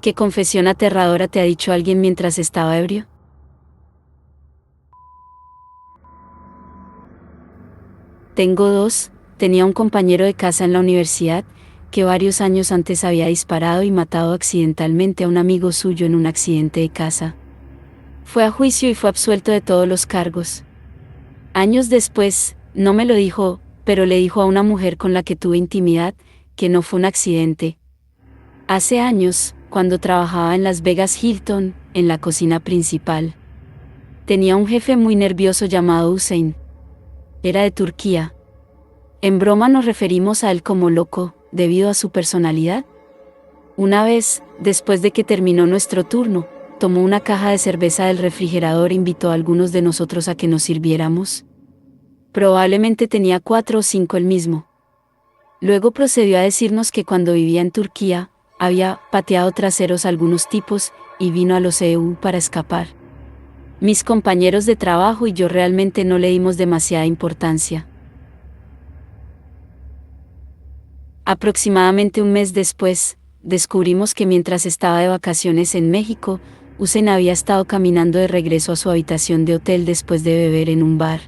¿Qué confesión aterradora te ha dicho alguien mientras estaba ebrio? Tengo dos. Tenía un compañero de casa en la universidad, que varios años antes había disparado y matado accidentalmente a un amigo suyo en un accidente de casa. Fue a juicio y fue absuelto de todos los cargos. Años después, no me lo dijo, pero le dijo a una mujer con la que tuve intimidad, que no fue un accidente. Hace años, cuando trabajaba en Las Vegas Hilton, en la cocina principal. Tenía un jefe muy nervioso llamado Hussein. Era de Turquía. En broma nos referimos a él como loco, debido a su personalidad. Una vez, después de que terminó nuestro turno, tomó una caja de cerveza del refrigerador e invitó a algunos de nosotros a que nos sirviéramos. Probablemente tenía 4 o 5 él mismo. Luego procedió a decirnos que cuando vivía en Turquía, había pateado traseros a algunos tipos, y vino a los EU para escapar. Mis compañeros de trabajo y yo realmente no le dimos demasiada importancia. Aproximadamente un mes después, descubrimos que mientras estaba de vacaciones en México, Hussein había estado caminando de regreso a su habitación de hotel después de beber en un bar.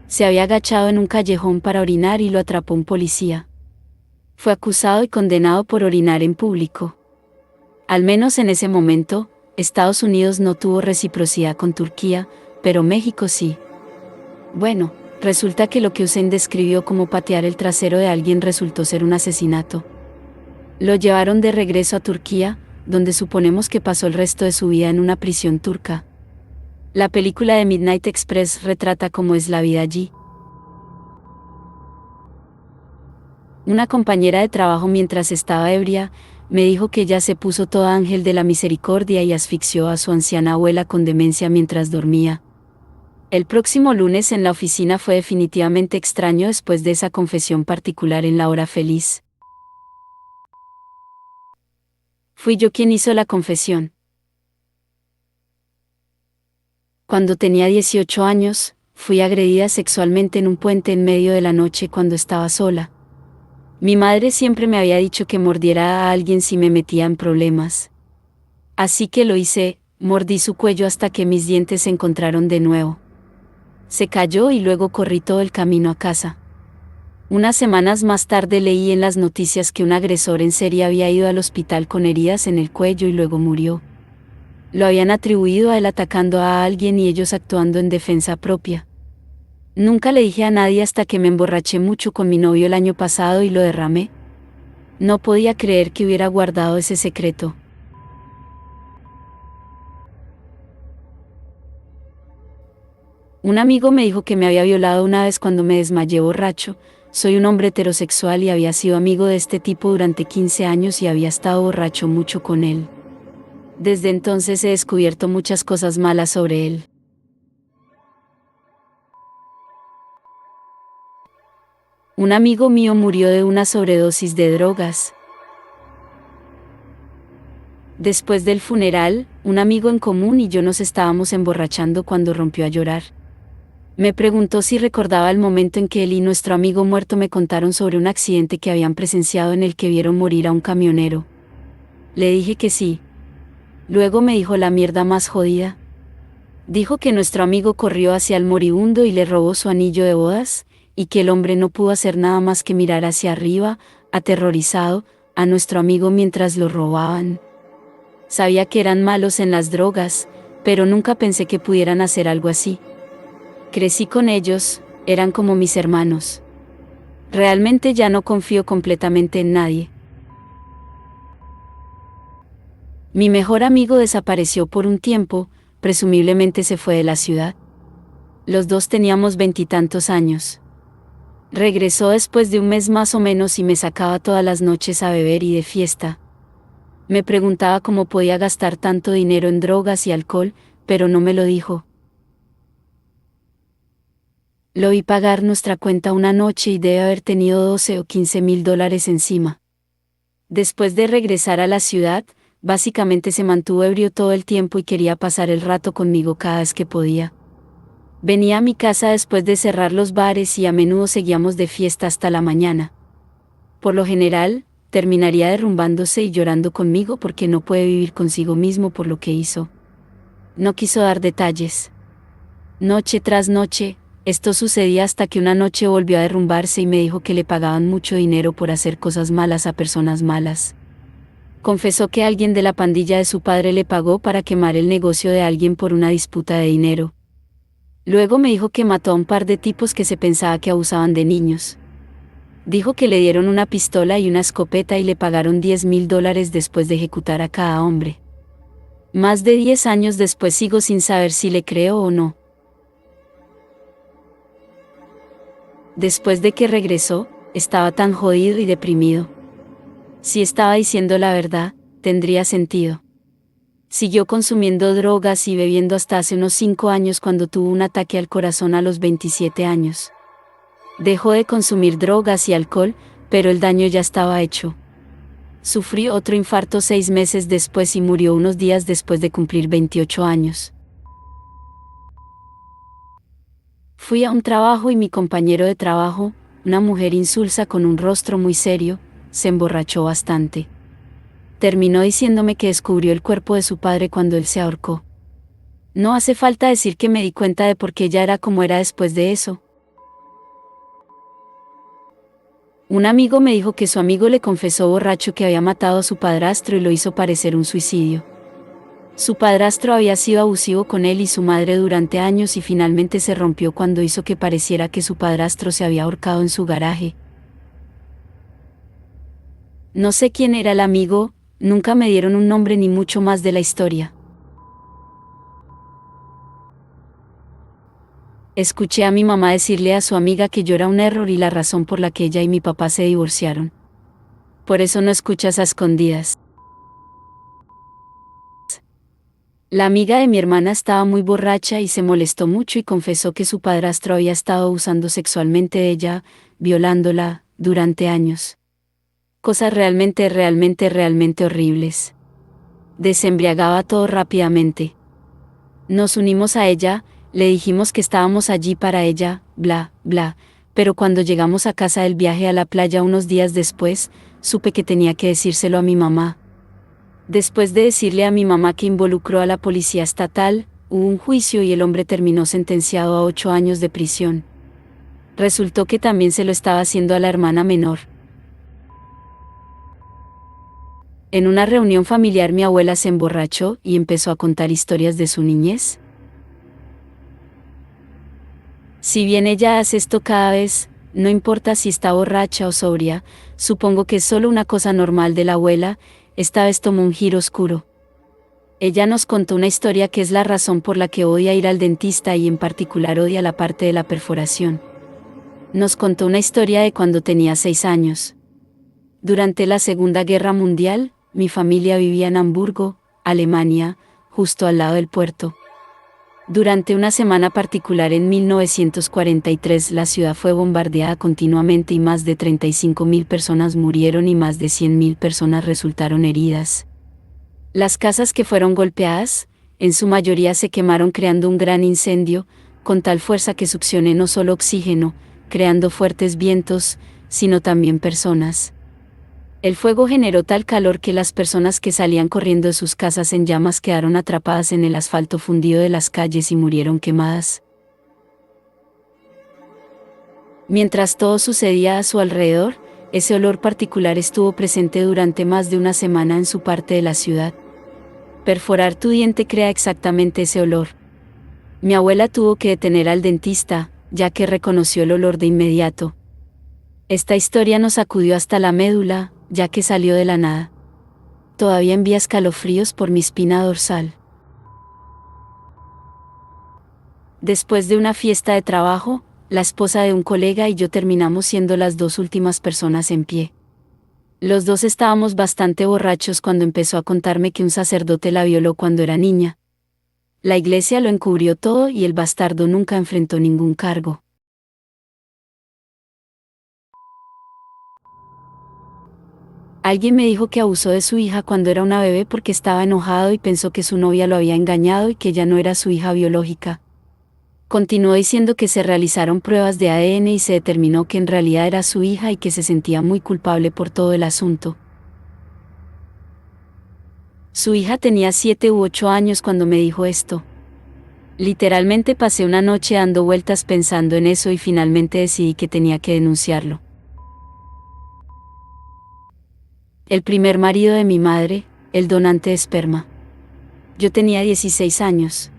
Se había agachado en un callejón para orinar y lo atrapó un policía. Fue acusado y condenado por orinar en público. Al menos en ese momento, Estados Unidos no tuvo reciprocidad con Turquía, pero México sí. Bueno, resulta que lo que Hussein describió como patear el trasero de alguien resultó ser un asesinato. Lo llevaron de regreso a Turquía, donde suponemos que pasó el resto de su vida en una prisión turca. La película de Midnight Express retrata cómo es la vida allí. Una compañera de trabajo mientras estaba ebria, me dijo que ella se puso toda ángel de la misericordia y asfixió a su anciana abuela con demencia mientras dormía. El próximo lunes en la oficina fue definitivamente extraño después de esa confesión particular en la hora feliz. Fui yo quien hizo la confesión. Cuando tenía 18 años, fui agredida sexualmente en un puente en medio de la noche cuando estaba sola. Mi madre siempre me había dicho que mordiera a alguien si me metía en problemas. Así que lo hice, mordí su cuello hasta que mis dientes se encontraron de nuevo. Se cayó y luego corrí todo el camino a casa. Unas semanas más tarde leí en las noticias que un agresor en serie había ido al hospital con heridas en el cuello y luego murió. Lo habían atribuido a él atacando a alguien y ellos actuando en defensa propia. Nunca le dije a nadie hasta que me emborraché mucho con mi novio el año pasado y lo derramé. No podía creer que hubiera guardado ese secreto. Un amigo me dijo que me había violado una vez cuando me desmayé borracho. Soy un hombre heterosexual y había sido amigo de este tipo durante 15 años y había estado borracho mucho con él. Desde entonces he descubierto muchas cosas malas sobre él. Un amigo mío murió de una sobredosis de drogas. Después del funeral, un amigo en común y yo nos estábamos emborrachando cuando rompió a llorar. Me preguntó si recordaba el momento en que él y nuestro amigo muerto me contaron sobre un accidente que habían presenciado en el que vieron morir a un camionero. Le dije que sí. Luego me dijo la mierda más jodida. Dijo que nuestro amigo corrió hacia el moribundo y le robó su anillo de bodas, y que el hombre no pudo hacer nada más que mirar hacia arriba, aterrorizado, a nuestro amigo mientras lo robaban. Sabía que eran malos en las drogas, pero nunca pensé que pudieran hacer algo así. Crecí con ellos, eran como mis hermanos. Realmente ya no confío completamente en nadie. Mi mejor amigo desapareció por un tiempo, presumiblemente se fue de la ciudad. Los dos teníamos 20 y tantos años. Regresó después de un mes más o menos y me sacaba todas las noches a beber y de fiesta. Me preguntaba cómo podía gastar tanto dinero en drogas y alcohol, pero no me lo dijo. Lo vi pagar nuestra cuenta una noche y debe haber tenido 12 o 15 mil dólares encima. Después de regresar a la ciudad, básicamente se mantuvo ebrio todo el tiempo y quería pasar el rato conmigo cada vez que podía. Venía a mi casa después de cerrar los bares y a menudo seguíamos de fiesta hasta la mañana. Por lo general, terminaría derrumbándose y llorando conmigo porque no puede vivir consigo mismo por lo que hizo. No quiso dar detalles. Noche tras noche, esto sucedía hasta que una noche volvió a derrumbarse y me dijo que le pagaban mucho dinero por hacer cosas malas a personas malas. Confesó que alguien de la pandilla de su padre le pagó para quemar el negocio de alguien por una disputa de dinero. Luego me dijo que mató a un par de tipos que se pensaba que abusaban de niños. Dijo que le dieron una pistola y una escopeta y le pagaron $10,000 después de ejecutar a cada hombre. Más de 10 años después sigo sin saber si le creo o no. Después de que regresó, estaba tan jodido y deprimido. Si estaba diciendo la verdad, tendría sentido. Siguió consumiendo drogas y bebiendo hasta hace unos 5 años cuando tuvo un ataque al corazón a los 27 años. Dejó de consumir drogas y alcohol, pero el daño ya estaba hecho. Sufrió otro infarto 6 meses después y murió unos días después de cumplir 28 años. Fui a un trabajo y mi compañero de trabajo, una mujer insulsa con un rostro muy serio, se emborrachó bastante. Terminó diciéndome que descubrió el cuerpo de su padre cuando él se ahorcó. No hace falta decir que me di cuenta de por qué ella era como era después de eso. Un amigo me dijo que su amigo le confesó borracho que había matado a su padrastro y lo hizo parecer un suicidio. Su padrastro había sido abusivo con él y su madre durante años y finalmente se rompió cuando hizo que pareciera que su padrastro se había ahorcado en su garaje. No sé quién era el amigo, nunca me dieron un nombre ni mucho más de la historia. Escuché a mi mamá decirle a su amiga que yo era un error y la razón por la que ella y mi papá se divorciaron. Por eso no escuchas a escondidas. La amiga de mi hermana estaba muy borracha y se molestó mucho y confesó que su padrastro había estado abusando sexualmente de ella, violándola, durante años. Cosas realmente horribles. Desembriagaba todo rápidamente. Nos unimos a ella, le dijimos que estábamos allí para ella, bla, bla, pero cuando llegamos a casa del viaje a la playa unos días después, supe que tenía que decírselo a mi mamá. Después de decirle a mi mamá que involucró a la policía estatal, hubo un juicio y el hombre terminó sentenciado a 8 años de prisión. Resultó que también se lo estaba haciendo a la hermana menor. En una reunión familiar mi abuela se emborrachó y empezó a contar historias de su niñez. Si bien ella hace esto cada vez, no importa si está borracha o sobria, supongo que es solo una cosa normal de la abuela, esta vez tomó un giro oscuro. Ella nos contó una historia que es la razón por la que odia ir al dentista y en particular odia la parte de la perforación. Nos contó una historia de cuando tenía 6 años. Durante la Segunda Guerra Mundial, mi familia vivía en Hamburgo, Alemania, justo al lado del puerto. Durante una semana particular en 1943 la ciudad fue bombardeada continuamente y más de 35.000 personas murieron y más de 100.000 personas resultaron heridas. Las casas que fueron golpeadas, en su mayoría se quemaron creando un gran incendio, con tal fuerza que succioné no solo oxígeno, creando fuertes vientos, sino también personas. El fuego generó tal calor que las personas que salían corriendo de sus casas en llamas quedaron atrapadas en el asfalto fundido de las calles y murieron quemadas. Mientras todo sucedía a su alrededor, ese olor particular estuvo presente durante más de una semana en su parte de la ciudad. Perforar tu diente crea exactamente ese olor. Mi abuela tuvo que detener al dentista, ya que reconoció el olor de inmediato. Esta historia nos sacudió hasta la médula, ya que salió de la nada. Todavía envía escalofríos por mi espina dorsal. Después de una fiesta de trabajo, la esposa de un colega y yo terminamos siendo las 2 últimas personas en pie. Los dos estábamos bastante borrachos cuando empezó a contarme que un sacerdote la violó cuando era niña. La iglesia lo encubrió todo y el bastardo nunca enfrentó ningún cargo. Alguien me dijo que abusó de su hija cuando era una bebé porque estaba enojado y pensó que su novia lo había engañado y que ella no era su hija biológica. Continuó diciendo que se realizaron pruebas de ADN y se determinó que en realidad era su hija y que se sentía muy culpable por todo el asunto. Su hija tenía 7 u 8 años cuando me dijo esto. Literalmente pasé una noche dando vueltas pensando en eso y finalmente decidí que tenía que denunciarlo. El primer marido de mi madre, el donante de esperma. Yo tenía 16 años.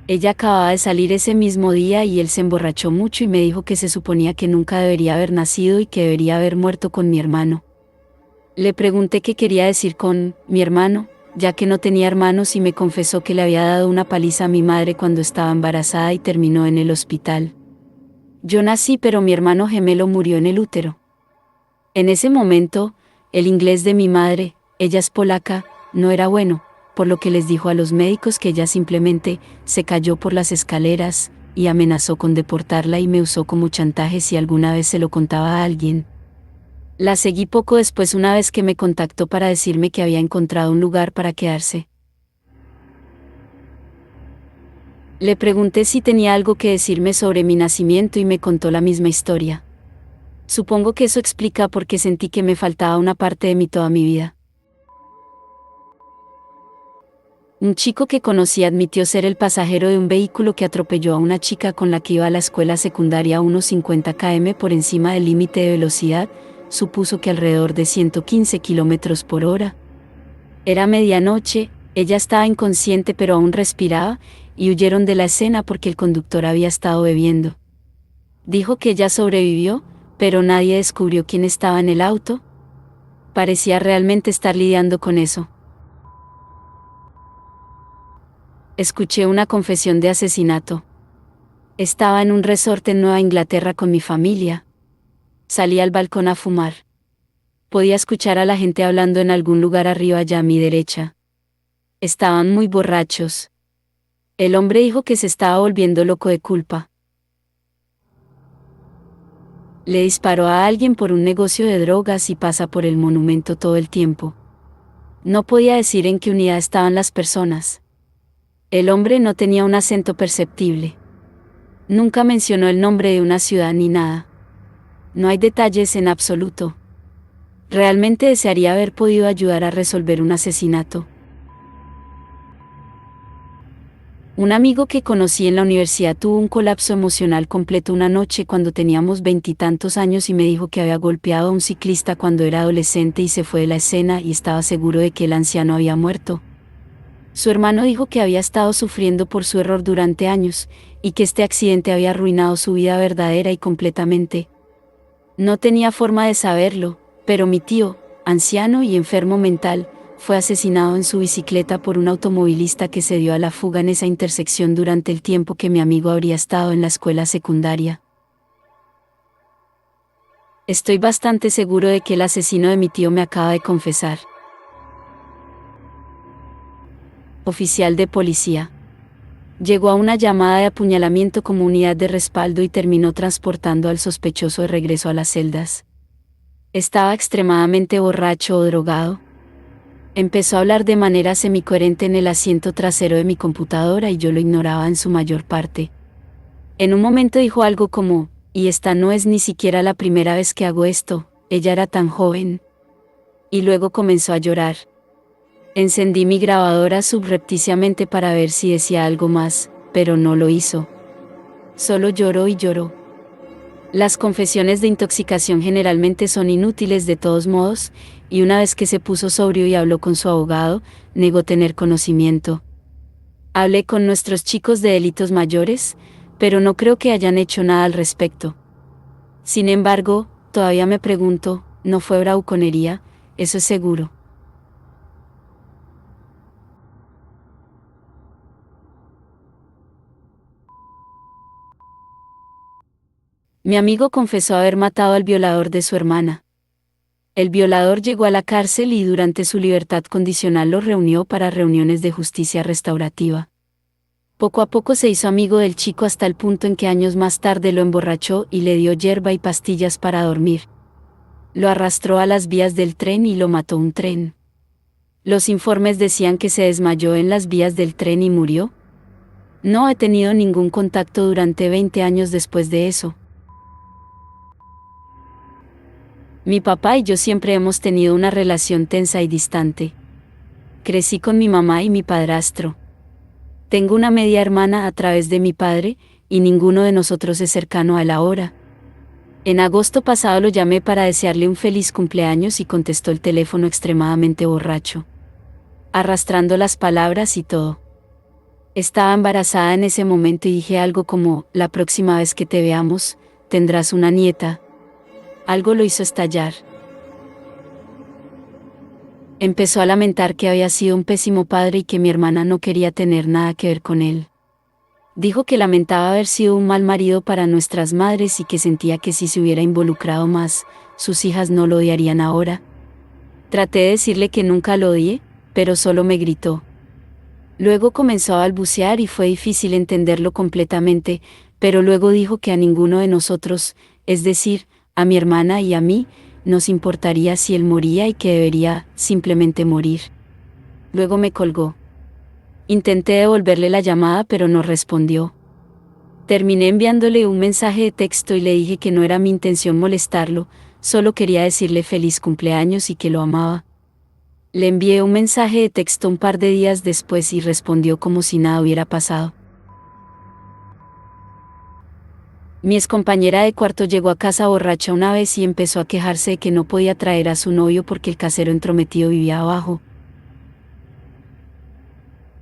Ella acababa de salir ese mismo día y él se emborrachó mucho y me dijo que se suponía que nunca debería haber nacido y que debería haber muerto con mi hermano. Le pregunté qué quería decir con mi hermano, ya que no tenía hermanos, y me confesó que le había dado una paliza a mi madre cuando estaba embarazada y terminó en el hospital. Yo nací, pero mi hermano gemelo murió en el útero. En ese momento, el inglés de mi madre, ella es polaca, no era bueno, por lo que les dijo a los médicos que ella simplemente se cayó por las escaleras y amenazó con deportarla y me usó como chantaje si alguna vez se lo contaba a alguien. La seguí poco después una vez que me contactó para decirme que había encontrado un lugar para quedarse. Le pregunté si tenía algo que decirme sobre mi nacimiento y me contó la misma historia. Supongo que eso explica por qué sentí que me faltaba una parte de mí toda mi vida. Un chico que conocí admitió ser el pasajero de un vehículo que atropelló a una chica con la que iba a la escuela secundaria a unos 50 km por encima del límite de velocidad, supuso que alrededor de 115 km por hora. Era medianoche, ella estaba inconsciente pero aún respiraba, y huyeron de la escena porque el conductor había estado bebiendo. Dijo que ella sobrevivió, pero nadie descubrió quién estaba en el auto. Parecía realmente estar lidiando con eso. Escuché una confesión de asesinato. Estaba en un resort en Nueva Inglaterra con mi familia. Salí al balcón a fumar. Podía escuchar a la gente hablando en algún lugar arriba allá a mi derecha. Estaban muy borrachos. El hombre dijo que se estaba volviendo loco de culpa. Le disparó a alguien por un negocio de drogas y pasa por el monumento todo el tiempo. No podía decir en qué unidad estaban las personas. El hombre no tenía un acento perceptible. Nunca mencionó el nombre de una ciudad ni nada. No hay detalles en absoluto. Realmente desearía haber podido ayudar a resolver un asesinato. Un amigo que conocí en la universidad tuvo un colapso emocional completo una noche cuando teníamos 20 y tantos años y me dijo que había golpeado a un ciclista cuando era adolescente y se fue de la escena y estaba seguro de que el anciano había muerto. Su hermano dijo que había estado sufriendo por su error durante años, y que este accidente había arruinado su vida verdadera y completamente. No tenía forma de saberlo, pero mi tío, anciano y enfermo mental, fue asesinado en su bicicleta por un automovilista que se dio a la fuga en esa intersección durante el tiempo que mi amigo habría estado en la escuela secundaria. Estoy bastante seguro de que el asesino de mi tío me acaba de confesar. Oficial de policía. Llegó a una llamada de apuñalamiento como unidad de respaldo y terminó transportando al sospechoso de regreso a las celdas. Estaba extremadamente borracho o drogado. Empezó a hablar de manera semicoherente en el asiento trasero de mi computadora y yo lo ignoraba en su mayor parte. En un momento dijo algo como, "Y esta no es ni siquiera la primera vez que hago esto, ella era tan joven". Y luego comenzó a llorar. Encendí mi grabadora subrepticiamente para ver si decía algo más, pero no lo hizo. Solo lloró y lloró. Las confesiones de intoxicación generalmente son inútiles de todos modos, y una vez que se puso sobrio y habló con su abogado, negó tener conocimiento. Hablé con nuestros chicos de delitos mayores, pero no creo que hayan hecho nada al respecto. Sin embargo, todavía me pregunto, ¿no fue bravuconería? Eso es seguro. Mi amigo confesó haber matado al violador de su hermana. El violador llegó a la cárcel y durante su libertad condicional lo reunió para reuniones de justicia restaurativa. Poco a poco se hizo amigo del chico hasta el punto en que años más tarde lo emborrachó y le dio yerba y pastillas para dormir. Lo arrastró a las vías del tren y lo mató un tren. Los informes decían que se desmayó en las vías del tren y murió. No he tenido ningún contacto durante 20 años después de eso. Mi papá y yo siempre hemos tenido una relación tensa y distante. Crecí con mi mamá y mi padrastro. Tengo una media hermana a través de mi padre, y ninguno de nosotros es cercano a él ahora. En agosto pasado lo llamé para desearle un feliz cumpleaños y contestó el teléfono extremadamente borracho, arrastrando las palabras y todo. Estaba embarazada en ese momento y dije algo como: la próxima vez que te veamos, tendrás una nieta. Algo lo hizo estallar. Empezó a lamentar que había sido un pésimo padre y que mi hermana no quería tener nada que ver con él. Dijo que lamentaba haber sido un mal marido para nuestras madres y que sentía que si se hubiera involucrado más, sus hijas no lo odiarían ahora. Traté de decirle que nunca lo odié, pero solo me gritó. Luego comenzó a balbucear y fue difícil entenderlo completamente, pero luego dijo que a ninguno de nosotros, es decir, a mi hermana y a mí, nos importaría si él moría y que debería simplemente morir. Luego me colgó. Intenté devolverle la llamada pero no respondió. Terminé enviándole un mensaje de texto y le dije que no era mi intención molestarlo, solo quería decirle feliz cumpleaños y que lo amaba. Le envié un mensaje de texto un par de días después y respondió como si nada hubiera pasado. Mi excompañera de cuarto llegó a casa borracha una vez y empezó a quejarse de que no podía traer a su novio porque el casero entrometido vivía abajo.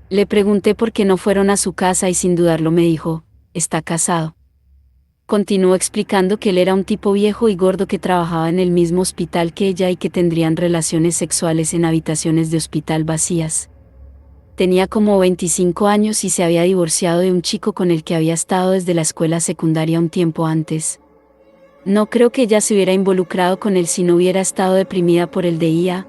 Le pregunté por qué no fueron a su casa y sin dudarlo me dijo: está casado. Continuó explicando que él era un tipo viejo y gordo que trabajaba en el mismo hospital que ella y que tendrían relaciones sexuales en habitaciones de hospital vacías. Tenía como 25 años y se había divorciado de un chico con el que había estado desde la escuela secundaria un tiempo antes. No creo que ella se hubiera involucrado con él si no hubiera estado deprimida por el DIA,